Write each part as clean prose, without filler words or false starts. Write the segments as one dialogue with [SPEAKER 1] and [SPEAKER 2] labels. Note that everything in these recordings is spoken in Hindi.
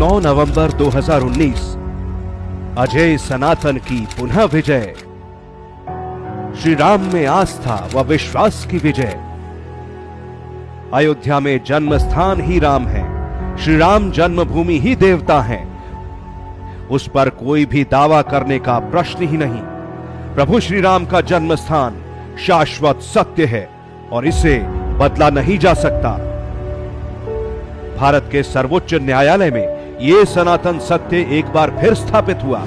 [SPEAKER 1] 9 नवंबर 2019 अजय सनातन की पुनः विजय। श्री राम में आस्था व विश्वास की विजय। अयोध्या में जन्म स्थान ही राम है, श्री राम जन्मभूमि ही देवता है, उस पर कोई भी दावा करने का प्रश्न ही नहीं। प्रभु श्री राम का जन्म स्थान शाश्वत सत्य है और इसे बदला नहीं जा सकता। भारत के सर्वोच्च न्यायालय में यह सनातन सत्य एक बार फिर स्थापित हुआ।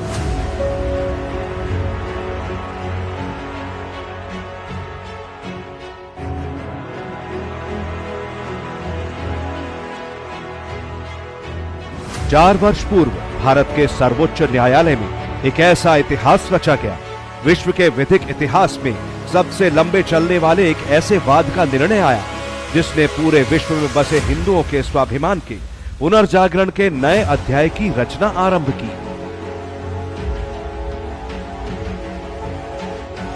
[SPEAKER 1] चार वर्ष पूर्व भारत के सर्वोच्च न्यायालय में एक ऐसा इतिहास रचा गया, विश्व के विधिक इतिहास में सबसे लंबे चलने वाले एक ऐसे वाद का निर्णय आया जिसने पूरे विश्व में बसे हिंदुओं के स्वाभिमान के पुनर्जागरण के नए अध्याय की रचना आरंभ की।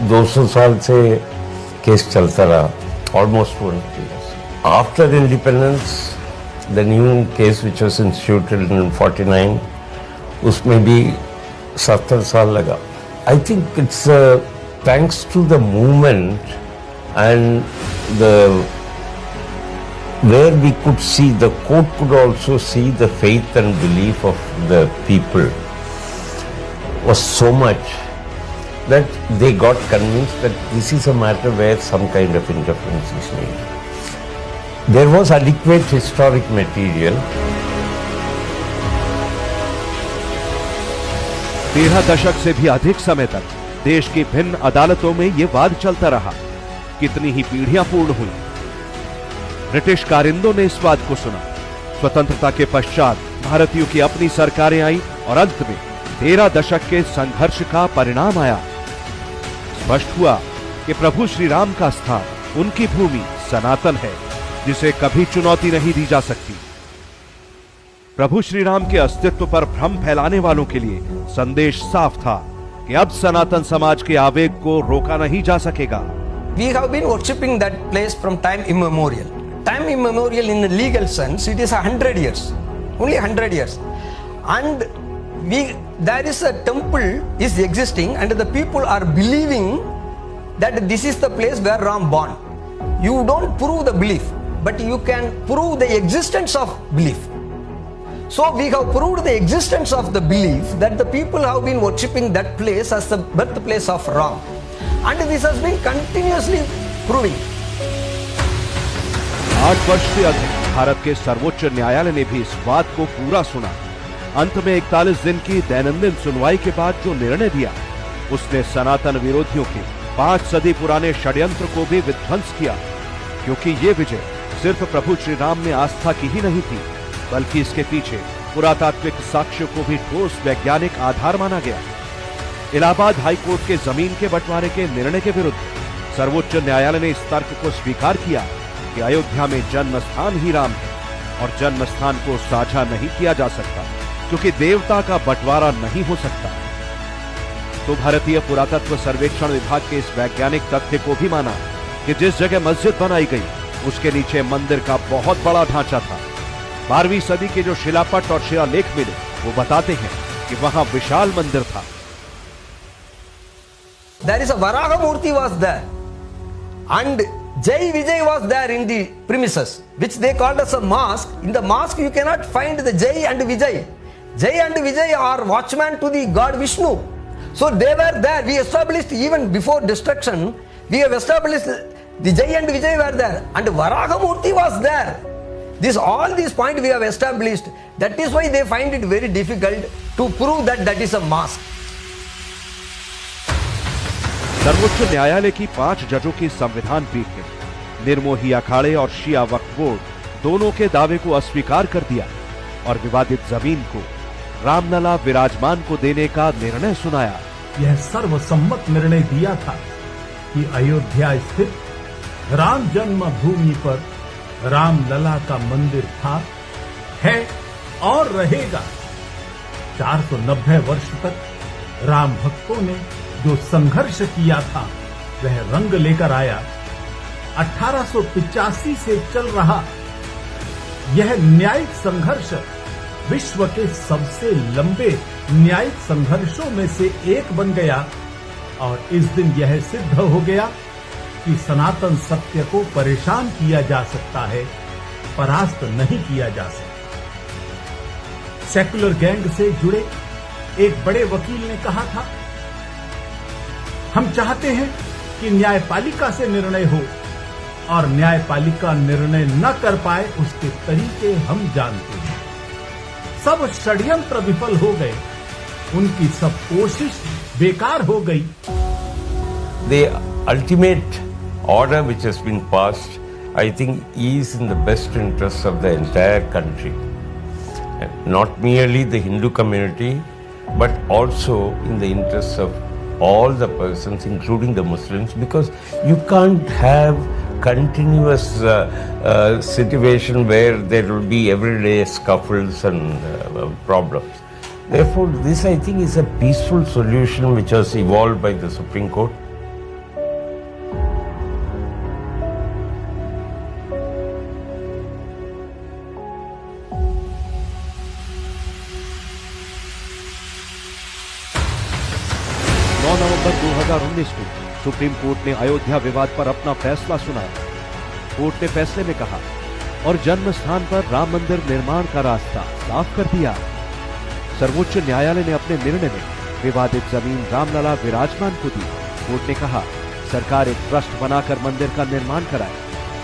[SPEAKER 2] 200 साल से केस चलता रहा, almost 200 years. After independence, the new case which was instituted in 49, उसमें भी 70 साल लगा. I think it's thanks to the movement and the where we could see, the court could also see the faith and belief of the people was so much that they got convinced that this is a matter where some kind of interference is needed. There was adequate historic material.
[SPEAKER 1] 13 दशक से भी अधिक समय तक देश की भिन्न अदालतों में यह वाद चलता रहा। कितनी ही पीढ़ियां पूर्ण हुई। ब्रिटिश कारिंदों ने इस वाद को सुना। स्वतंत्रता के पश्चात भारतीयों की अपनी सरकारें आई और अंत में 13 दशक के संघर्ष का परिणाम आया। स्पष्ट हुआ कि प्रभु श्री राम का स्थान, उनकी भूमि सनातन है, जिसे कभी चुनौती नहीं दी जा सकती। प्रभु श्री राम के अस्तित्व पर भ्रम फैलाने वालों के लिए संदेश साफ था कि अब सनातन समाज के आवेग को रोका नहीं जा सकेगा।
[SPEAKER 3] We have been worshipping that place from time immemorial. Time immemorial in a legal sense, it is 100 years, only 100 years. And there is a temple is existing and the people are believing that this is the place where Ram born. You don't prove the belief, but you can prove the existence of belief. So we have proved the existence of the belief that the people have been worshipping that place as the birthplace of Ram. And this has been continuously proving.
[SPEAKER 1] 8 वर्ष से अधिक भारत के सर्वोच्च न्यायालय ने भी इस बात को पूरा सुना। अंत में 41 दिन की दैनंदिन सुनवाई के बाद जो निर्णय दिया, उसने सनातन विरोधियों के 5 सदी पुराने षड्यंत्र को भी विध्वंस किया। क्योंकि ये विजय सिर्फ प्रभु श्री राम में आस्था की ही नहीं थी, बल्कि इसके पीछे पुरातात्विक साक्ष्य को भी ठोस वैज्ञानिक आधार माना गया। इलाहाबाद हाईकोर्ट के जमीन के बंटवारे के निर्णय के विरुद्ध सर्वोच्च न्यायालय ने इस तर्क को स्वीकार किया कि अयोध्या में जन्म स्थान ही राम है और जन्म स्थान को साझा नहीं किया जा सकता, क्योंकि देवता का बंटवारा नहीं हो सकता। तो भारतीय पुरातत्व सर्वेक्षण विभाग के इस वैज्ञानिक तथ्य को भी माना कि जिस जगह मस्जिद बनाई गई उसके नीचे मंदिर का बहुत बड़ा ढांचा था। 12वीं सदी के जो शिलापट और शिलालेख मिले वो बताते हैं कि वहां विशाल मंदिर था।
[SPEAKER 3] There is a Varaha Murti was there and Jai Vijay was there in the premises, which they called as a mosque. In the mosque you cannot find the Jai and Vijay. Jai and Vijay are watchmen to the god Vishnu. So they were there. We established even before destruction, we have established the Jai and Vijay were there and Varaha Murti was there. All these points we have established. That is why they find it very difficult to prove that that is a mosque.
[SPEAKER 1] सर्वोच्च न्यायालय की 5 जजों की संविधान पीठ ने निर्मोही अखाड़े और शिया वक्फ बोर्ड दोनों के दावे को अस्वीकार कर दिया और विवादित जमीन को रामलला विराजमान को देने का निर्णय सुनाया।
[SPEAKER 4] यह सर्वसम्मत निर्णय दिया था कि अयोध्या स्थित राम जन्मभूमि पर रामलला का मंदिर था, है और रहेगा। 490 वर्ष तक राम भक्तों ने जो संघर्ष किया था वह रंग लेकर आया। 1885 से चल रहा यह न्यायिक संघर्ष विश्व के सबसे लंबे न्यायिक संघर्षों में से एक बन गया और इस दिन यह सिद्ध हो गया कि सनातन सत्य को परेशान किया जा सकता है, परास्त नहीं किया जा सकता। सेकुलर गैंग से जुड़े एक बड़े वकील ने कहा था, हम चाहते हैं कि न्यायपालिका से निर्णय हो और न्यायपालिका निर्णय न कर पाए उसके तरीके हम जानते हैं। सब षड्यंत्र विफल हो गए, उनकी सब कोशिश बेकार हो गई।
[SPEAKER 2] The ultimate order which has been passed, I think, is in the best interests of the entire country. Not merely the Hindu community, but also in the interests of all the persons, including the Muslims, because you can't have continuous situation where there will be everyday scuffles and problems. Therefore, this I think is a peaceful solution which was evolved by the Supreme Court.
[SPEAKER 1] नवंबर 2019 को सुप्रीम कोर्ट ने अयोध्या विवाद पर अपना फैसला सुनाया। कोर्ट ने फैसले में कहा, और जन्म स्थान पर राम मंदिर निर्माण का रास्ता साफ कर दिया। सर्वोच्च न्यायालय ने अपने निर्णय में विवादित जमीन रामलला विराजमान को दी। कोर्ट ने कहा, सरकार एक ट्रस्ट बनाकर मंदिर का निर्माण कराए।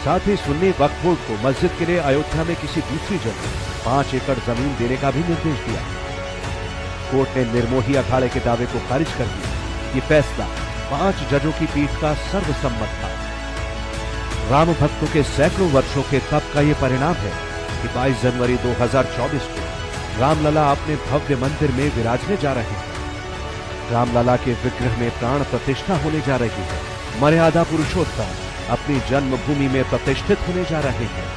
[SPEAKER 1] साथ ही सुन्नी वक्फ बोर्ड को मस्जिद के लिए अयोध्या में किसी दूसरी जगह 5 एकड़ जमीन देने का भी निर्देश दिया। कोर्ट ने निर्मोही अखाड़े के दावे को खारिज कर दिया। ये फैसला 5 जजों की पीठ का सर्वसम्मत था। राम भक्तों के सैकड़ों वर्षों के तप का ये परिणाम है कि 22 जनवरी 2024 को रामलला अपने भव्य मंदिर में विराजने जा रहे हैं। रामलला के विग्रह में प्राण प्रतिष्ठा होने जा रही है। मर्यादा पुरुषोत्तम अपनी जन्मभूमि में प्रतिष्ठित होने जा रहे हैं।